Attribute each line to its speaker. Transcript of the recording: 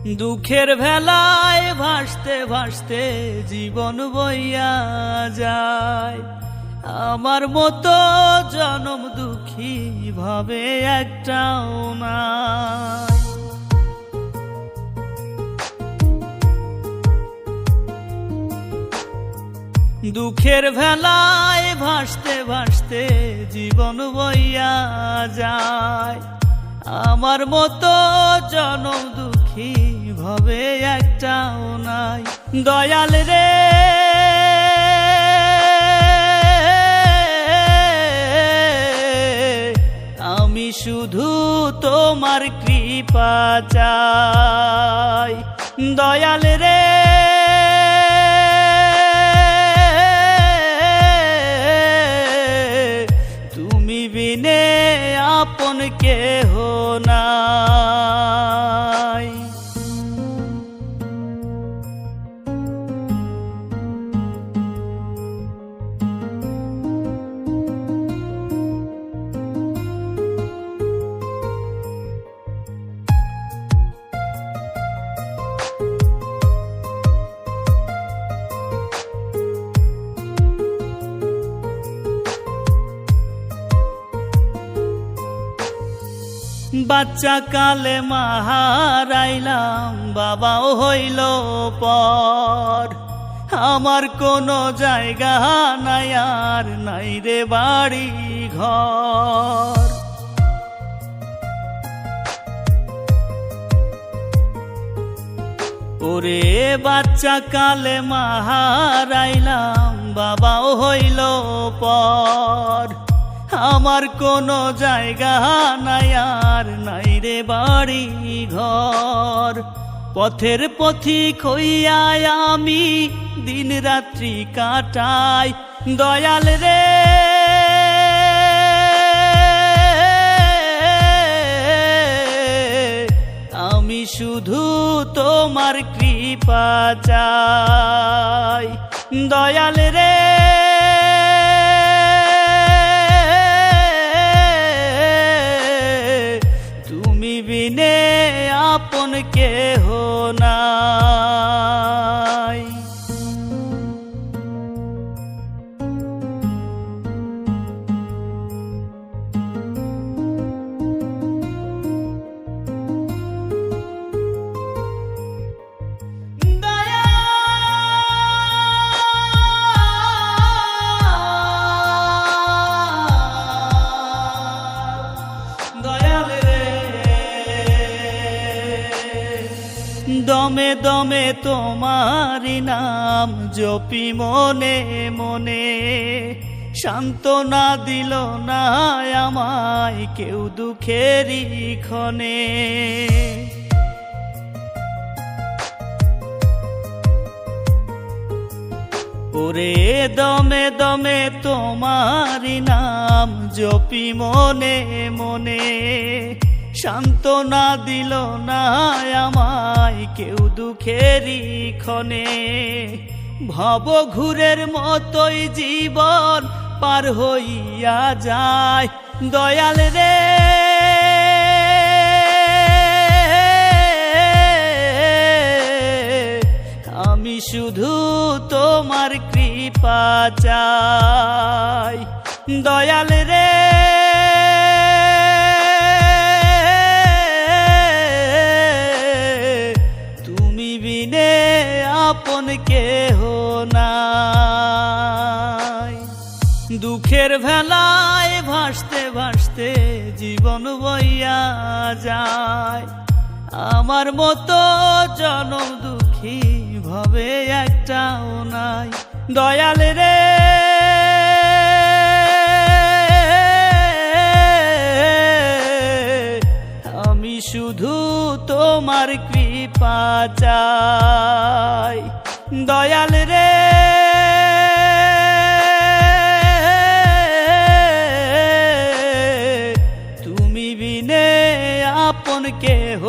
Speaker 1: দুঃখের ভেলায় ভাসতে ভাসতে জীবন বইয়া যায়। আমার মতো জনম দুঃখী ভাবে একটাও নাই। দুঃখের ভেলায় ভাসতে ভাসতে জীবন বইয়া যায়। আমার মতো জনম দুঃখী ভাবে একটাও নাই। দয়াল রে আমি শুধু তোমার কৃপা চাই। দয়াল রে তুমি বিনে আপন কেহ নাই। বাচ্চা কালে মা হারাইলাম, বাবাও হইল পর। আমার কোনো জায়গা নাই আর নাই রে বাড়ি ঘর। ওরে বাচ্চা কালে মা হারাইলাম, বাবাও হইল পর। আমার কোনো জায়গা নাই আর নাই রে বাড়ি ঘর। পথের পথিক হইয়া আমি দিন রাত্রি কাটাই। দয়াল রে আমি শুধু তোমার কৃপা চাই। দয়াল রে বিনে আপন কেহ নাই। দমে দমে তোমারি নাম জপি মনে মনে। সান্ত্বনা দিল না আমায় কেউ দুঃখেরই ক্ষণে। ওরে দমে দমে তোমারি নাম জপি মনে মনে। সান্ত্বনা দিল না আমায় কেউ দুঃখেরই ক্ষণে। ভব ঘুরের মতোই জীবন পার হইয়া যায়। দয়াল রে আমি শুধু তোমার কৃপা চাই। দয়াল রে আপন কেহ নাই। দুঃখের ভেলায় ভাসতে ভাসতে জীবন বইয়া যায়। আমার মতো জনম দুঃখী ভাবে একটাও নাই। দয়াল রে আমি শুধু তোমার কৃপা চাই। দয়াল রে তুমি বিনে আপন কেহ